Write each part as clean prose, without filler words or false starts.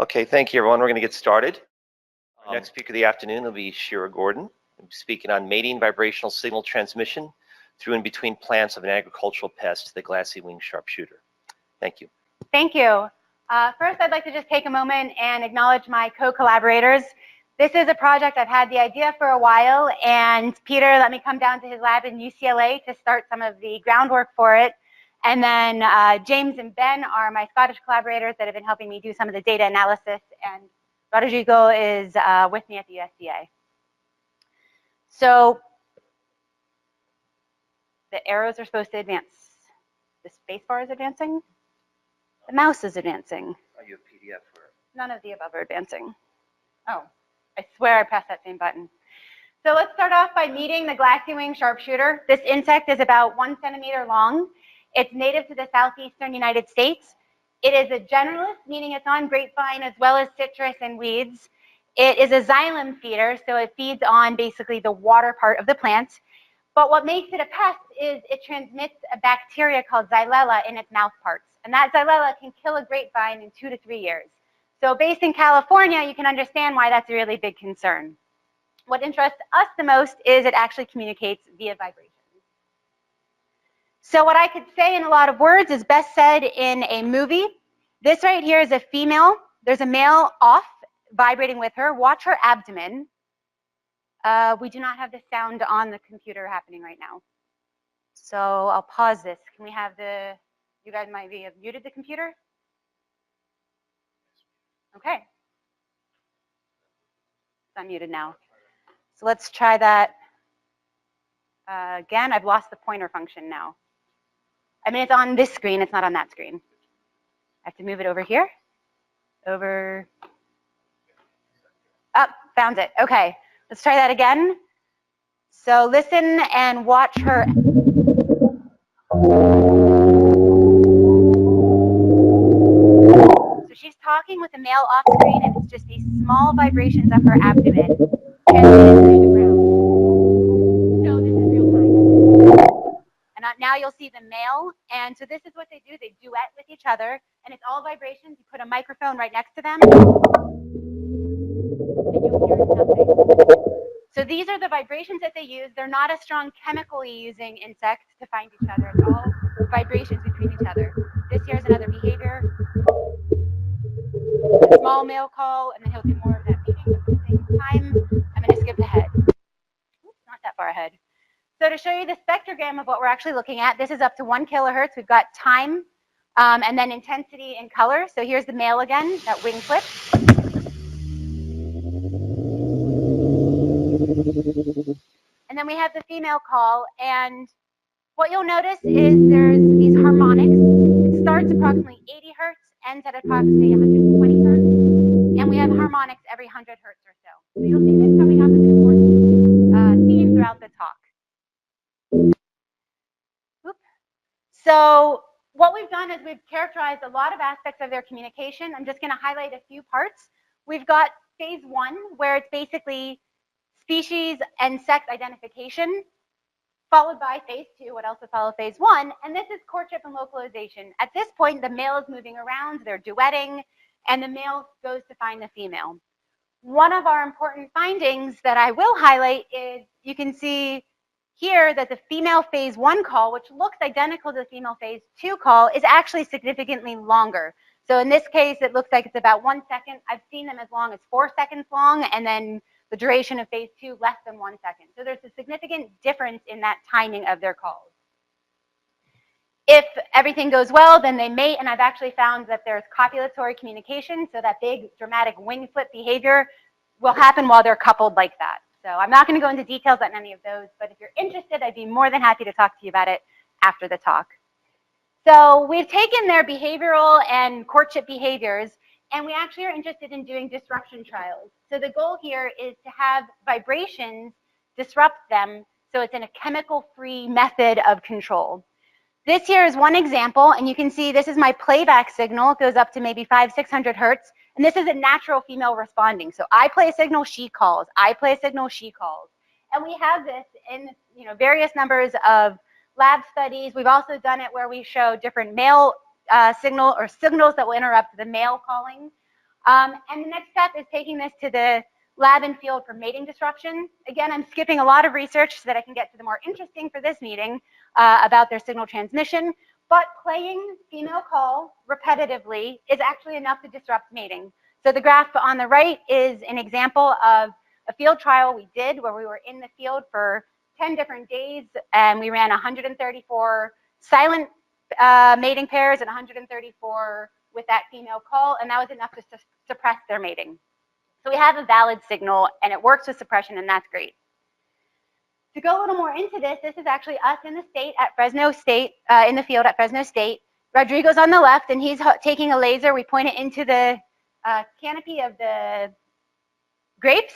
Okay, thank you, everyone. We're going to get started. Our next speaker of the afternoon will be Shira Gordon, speaking on mating vibrational signal transmission through and between plants of an agricultural pest, the glassy winged sharpshooter. Thank you. Thank you. First, I'd like to just take a moment and acknowledge my co-collaborators. This is a project I've had the idea for a while, and Peter let me come down to his lab in UCLA to start some of the groundwork for it. And then James and Ben are my Scottish collaborators that have been helping me do some of the data analysis, and Rodrigo is with me at the USDA. So the arrows are supposed to advance. The space bar is advancing. The mouse is advancing. Are you a PDF for it? None of the above are advancing. Oh, I swear I pressed that same button. So let's start off by meeting the glassy winged sharpshooter. This insect is about 1 centimeter long. It's native to the southeastern United States. It is a generalist, meaning it's on grapevine as well as citrus and weeds. It is a xylem feeder, so it feeds on basically the water part of the plant. But what makes it a pest is it transmits a bacteria called xylella in its mouth parts. And that xylella can kill a grapevine in 2 to 3 years. So based in California, you can understand why that's a really big concern. What interests us the most is it actually communicates via vibration. So what I could say in a lot of words is best said in a movie. This right here is a female. There's a male off, vibrating with her. Watch her abdomen. We do not have the sound on the computer happening right now. So I'll pause this. Can we have the, you guys might have muted the computer? Okay. It's unmuted now. So let's try that again. I've lost the pointer function now. I mean, it's on this screen, it's not on that screen. I have to move it over here. Over. Up, found it. Okay, let's try that again. So listen and watch her. So she's talking with a male off screen, and it's just these small vibrations of her abdomen transmitted through the ground. So this is real time. And now you'll see the male, and so this is what they do. They duet with each other, and it's all vibrations. You put a microphone right next to them, and you'll hear nothing. So these are the vibrations that they use. They're not a strong chemically using insect to find each other. It's all vibrations between each other. This here is another behavior. A small male call, and then he'll do more of that beating. At the same time, I'm going to skip ahead. Oops, not that far ahead. So to show you the spectrogram of what we're actually looking at, this is up to 1 kilohertz. We've got time and then intensity and color. So here's the male again, that wing flip. And then we have the female call. And what you'll notice is there's these harmonics. It starts approximately 80 hertz, ends at approximately 120 hertz. And we have harmonics every 100 hertz or so. So you'll see this coming up as an important theme throughout the talk. So what we've done is we've characterized a lot of aspects of their communication. I'm just going to highlight a few parts. We've got phase 1, where it's basically species and sex identification, followed by phase 2, what else would follow phase 1, and this is courtship and localization. At this point, the male is moving around, they're duetting, and the male goes to find the female. One of our important findings that I will highlight is you can see here that the female phase 1 call, which looks identical to the female phase 2 call, is actually significantly longer. So in this case, it looks like it's about 1 second. I've seen them as long as 4 seconds long, and then the duration of phase 2 less than 1 second. So there's a significant difference in that timing of their calls. If everything goes well, then they mate, and I've actually found that there's copulatory communication, so that big dramatic wing flip behavior will happen while they're coupled like that. So I'm not going to go into details on any of those, but if you're interested, I'd be more than happy to talk to you about it after the talk. So we've taken their behavioral and courtship behaviors, and we actually are interested in doing disruption trials. So the goal here is to have vibrations disrupt them, so it's in a chemical-free method of control. This here is one example, and you can see this is my playback signal. It goes up to maybe 500-600 hertz. And this is a natural female responding. So I play a signal, she calls. I play a signal, she calls. And we have this in various numbers of lab studies. We've also done it where we show different male signals that will interrupt the male calling. And the next step is taking this to the lab and field for mating disruption. Again, I'm skipping a lot of research so that I can get to the more interesting for this meeting about their signal transmission. But playing female call repetitively is actually enough to disrupt mating. So the graph on the right is an example of a field trial we did where we were in the field for 10 different days and we ran 134 silent mating pairs and 134 with that female call, and that was enough to suppress their mating. So we have a valid signal and it works with suppression, and that's great. To go a little more into this, this is actually us in the state at Fresno State, in the field at Fresno State. Rodrigo's on the left and he's taking a laser. We point it into the canopy of the grapes.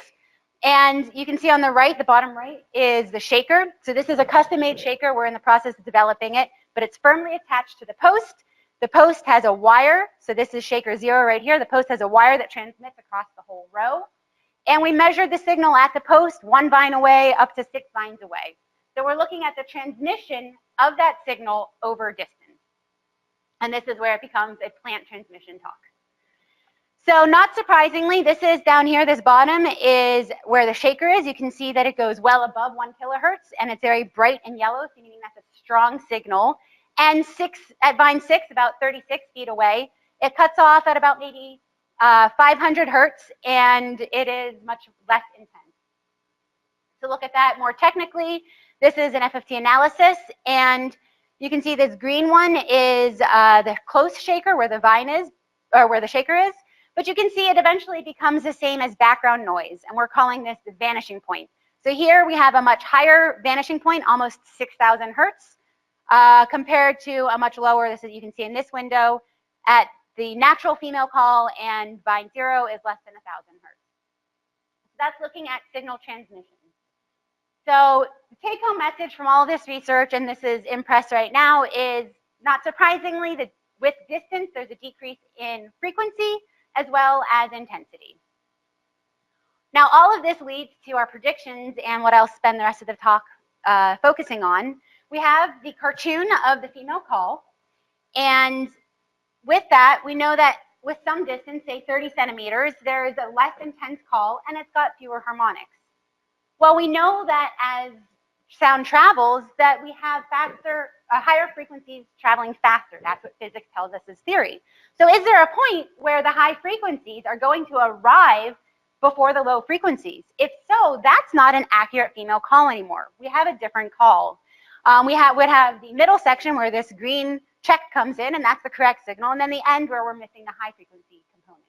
And you can see on the right, the bottom right, is the shaker. So this is a custom-made shaker. We're in the process of developing it, but it's firmly attached to the post. The post has a wire. So this is shaker 0 right here. The post has a wire that transmits across the whole row. And we measured the signal at the post, 1 vine away, up to 6 vines away. So we're looking at the transmission of that signal over distance. And this is where it becomes a plant transmission talk. So not surprisingly, this is down here, this bottom is where the shaker is. You can see that it goes well above 1 kilohertz and it's very bright and yellow, so meaning that's a strong signal. And at vine 6, about 36 feet away, it cuts off at about maybe 500 hertz and it is much less intense. To look at that more technically, this is an FFT analysis and you can see this green one is the close shaker where the vine is, or where the shaker is. But you can see it eventually becomes the same as background noise, and we're calling this the vanishing point. So here we have a much higher vanishing point, almost 6,000 hertz, compared to a much lower, this is, you can see in this window, at the natural female call, and vine 0 is less than 1,000 hertz. So that's looking at signal transmission. So the take-home message from all of this research, and this is in press right now, is not surprisingly that with distance, there's a decrease in frequency, as well as intensity. Now, all of this leads to our predictions and what I'll spend the rest of the talk focusing on. We have the cartoon of the female call, and with that, we know that with some distance, say 30 centimeters, there is a less intense call, and it's got fewer harmonics. Well, we know that as sound travels, that we have higher frequencies traveling faster. That's what physics tells us is theory. So is there a point where the high frequencies are going to arrive before the low frequencies? If so, that's not an accurate female call anymore. We have a different call. We would have the middle section where this green check comes in, and that's the correct signal, and then the end where we're missing the high frequency component.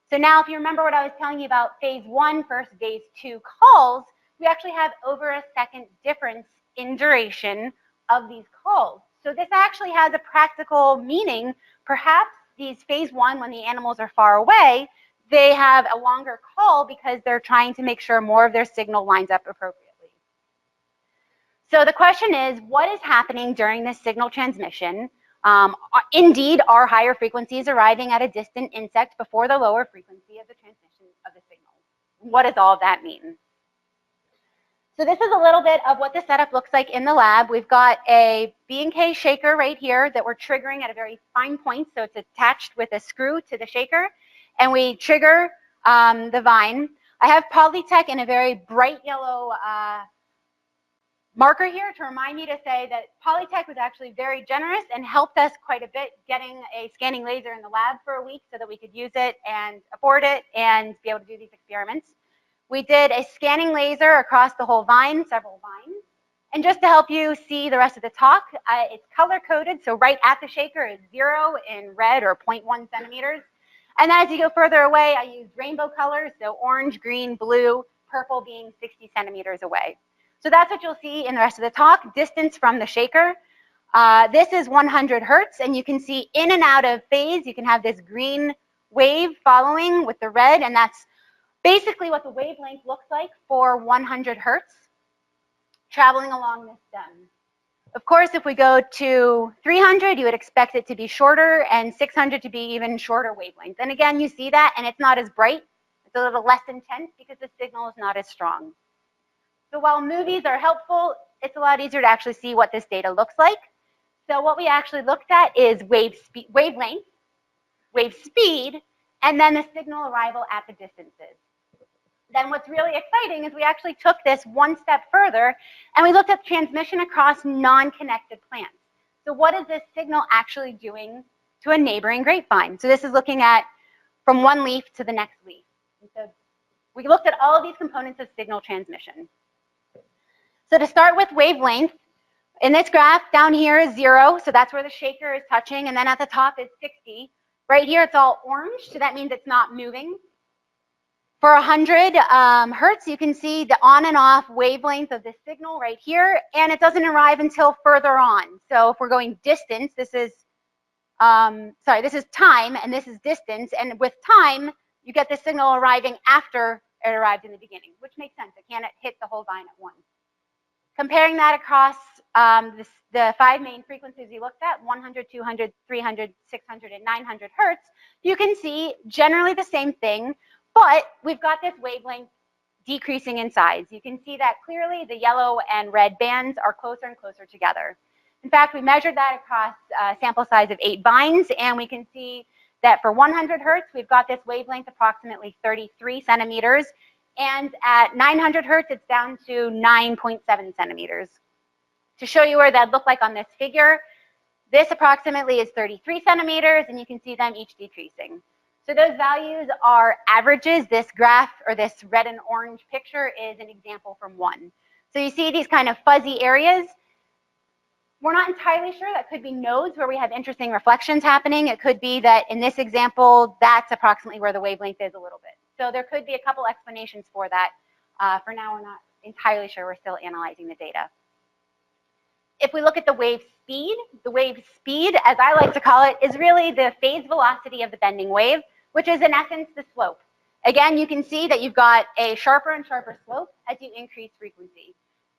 So now if you remember what I was telling you about phase 1 versus phase 2 calls, we actually have over a second difference in duration of these calls. So this actually has a practical meaning. Perhaps these phase 1, when the animals are far away, they have a longer call because they're trying to make sure more of their signal lines up appropriately. So the question is, what is happening during this signal transmission? Indeed, are higher frequencies arriving at a distant insect before the lower frequency of the transmission of the signal? What does all of that mean? So this is a little bit of what the setup looks like in the lab. We've got a B&K shaker right here that we're triggering at a very fine point. So it's attached with a screw to the shaker. And we trigger the vine. I have Polytech in a very bright yellow marker here to remind me to say that Polytech was actually very generous and helped us quite a bit getting a scanning laser in the lab for a week so that we could use it and afford it and be able to do these experiments. We did a scanning laser across the whole vine, several vines. And just to help you see the rest of the talk, it's color-coded. So right at the shaker is 0 in red or 0.1 centimeters. And then as you go further away, I use rainbow colors, so orange, green, blue, purple being 60 centimeters away. So that's what you'll see in the rest of the talk, distance from the shaker. This is 100 hertz, and you can see in and out of phase, you can have this green wave following with the red, and that's basically what the wavelength looks like for 100 hertz traveling along this stem. Of course, if we go to 300, you would expect it to be shorter, and 600 to be even shorter wavelength. And again, you see that, and it's not as bright. It's a little less intense because the signal is not as strong. So while movies are helpful, it's a lot easier to actually see what this data looks like. So what we actually looked at is wavelength, wave speed, and then the signal arrival at the distances. Then what's really exciting is we actually took this one step further and we looked at transmission across non-connected plants. So what is this signal actually doing to a neighboring grapevine? So this is looking at from one leaf to the next leaf. And so we looked at all of these components of signal transmission. So to start with wavelength, in this graph down here is 0, so that's where the shaker is touching, and then at the top is 60. Right here it's all orange, so that means it's not moving. For 100 hertz, you can see the on and off wavelength of the signal right here, and it doesn't arrive until further on. So if we're going distance, this is, this is time, and this is distance, and with time, you get the signal arriving after it arrived in the beginning, which makes sense. It can't hit the whole vine at once. Comparing that across the 5 main frequencies we looked at, 100, 200, 300, 600, and 900 hertz, you can see generally the same thing, but we've got this wavelength decreasing in size. You can see that clearly the yellow and red bands are closer and closer together. In fact, we measured that across a sample size of 8 vines, and we can see that for 100 hertz, we've got this wavelength approximately 33 centimeters, and at 900 hertz, it's down to 9.7 centimeters. To show you where that looked like on this figure, this approximately is 33 centimeters, and you can see them each decreasing. So those values are averages. This graph, or this red and orange picture, is an example from one. So you see these kind of fuzzy areas. We're not entirely sure. That could be nodes where we have interesting reflections happening. It could be that in this example, that's approximately where the wavelength is a little bit. So there could be a couple explanations for that. For now, we're not entirely sure. We're still analyzing the data. If we look at the wave speed, as I like to call it, is really the phase velocity of the bending wave, which is in essence the slope. Again, you can see that you've got a sharper and sharper slope as you increase frequency.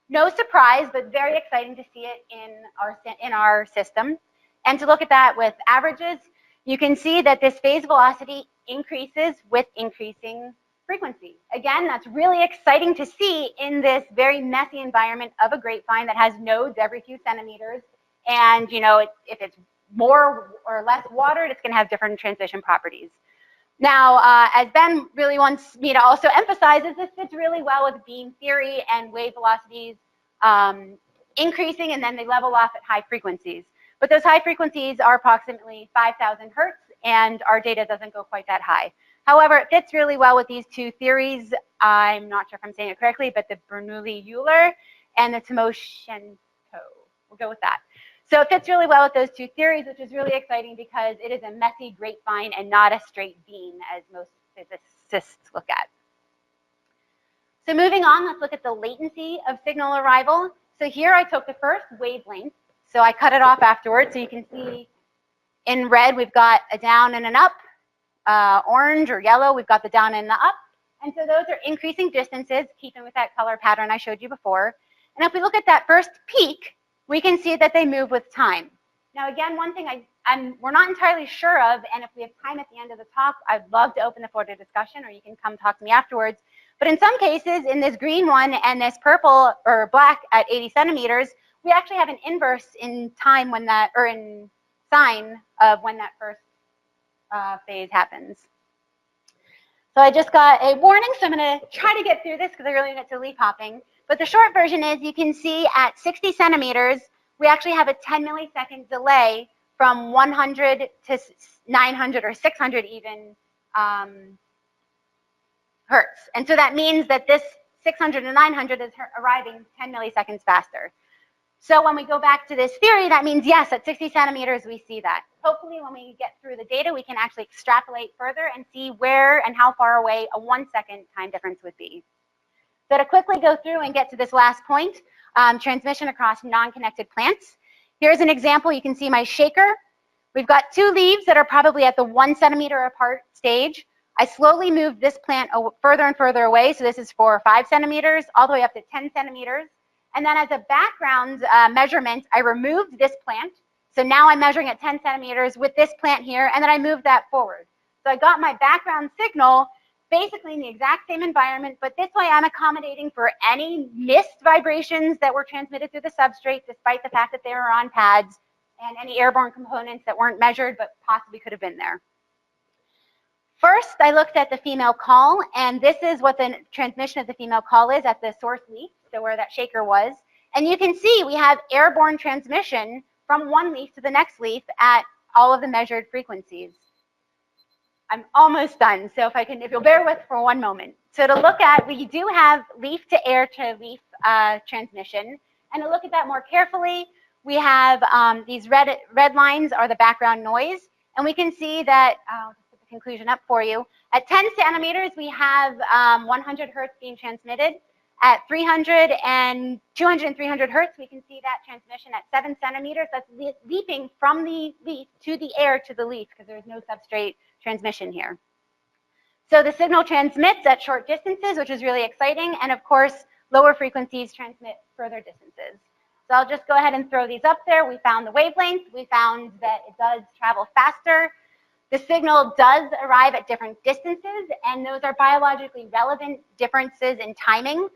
No surprise, but very exciting to see it in our system. And to look at that with averages, you can see that this phase velocity increases with increasing frequency. Again, that's really exciting to see in this very messy environment of a grapevine that has nodes every few centimeters. And you know, if it's more or less watered, it's going to have different transmission properties. Now, as Ben really wants me to also emphasize, is this fits really well with beam theory and wave velocities increasing, and then they level off at high frequencies. But those high frequencies are approximately 5,000 hertz, and our data doesn't go quite that high. However, it fits really well with these two theories. I'm not sure if I'm saying it correctly, but the Bernoulli-Euler and the Timoshenko. We'll go with that. So it fits really well with those two theories, which is really exciting because it is a messy grapevine and not a straight beam, as most physicists look at. So moving on, let's look at the latency of signal arrival. So here I took the first wavelength. So I cut it off afterwards. So you can see in red, we've got a down and an up. Orange or yellow, we've got the down and the up. And so those are increasing distances, keeping with that color pattern I showed you before. And if we look at that first peak, we can see that they move with time. Now again, one thing we're not entirely sure of, and if we have time at the end of the talk, I'd love to open the floor to discussion, or you can come talk to me afterwards. But in some cases, in this green one and this purple or black at 80 centimeters, we actually have an inverse in time when that, or in sign of when that first phase happens. So I just got a warning, so I'm going to try to get through this because I really get to leaf hopping. But the short version is you can see at 60 centimeters, we actually have a 10 millisecond delay from 100 to 900 or 600 even hertz. And so that means that this 600 and 900 is arriving 10 milliseconds faster. So when we go back to this theory, that means yes, at 60 centimeters, we see that. Hopefully when we get through the data, we can actually extrapolate further and see where and how far away a 1 second time difference would be. So to quickly go through and get to this last point, transmission across non-connected plants. Here's an example. You can see my shaker. We've got 2 leaves that are probably at the 1 centimeter apart stage. I slowly moved this plant further and further away. So this is 4 or 5 centimeters, all the way up to 10 centimeters. And then as a background measurement, I removed this plant. So now I'm measuring at 10 centimeters with this plant here, and then I moved that forward. So I got my background signal basically in the exact same environment, but this way I'm accommodating for any missed vibrations that were transmitted through the substrate, despite the fact that they were on pads, and any airborne components that weren't measured but possibly could have been there. First, I looked at the female call, and this is what the transmission of the female call is at the source leaf, so where that shaker was. And you can see we have airborne transmission from one leaf to the next leaf at all of the measured frequencies. I'm almost done, so if you'll bear with for one moment. So to look at, we do have leaf to air to leaf transmission, and to look at that more carefully, we have these red lines are the background noise, and we can see that, I'll just put the conclusion up for you, at 10 centimeters we have 100 hertz being transmitted. At 200 and 300 hertz, we can see that transmission at 7 centimeters. That's leaping from the leaf to the air to the leaf because there's no substrate transmission here. So the signal transmits at short distances, which is really exciting. And of course, lower frequencies transmit further distances. So I'll just go ahead and throw these up there. We found the wavelength. We found that it does travel faster. The signal does arrive at different distances, and those are biologically relevant differences in timing.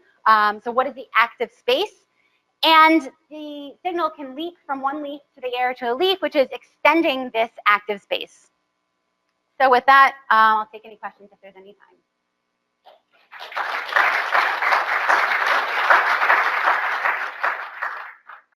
So what is the active space? And the signal can leap from one leaf to the air to a leaf, which is extending this active space. So with that, I'll take any questions if there's any time.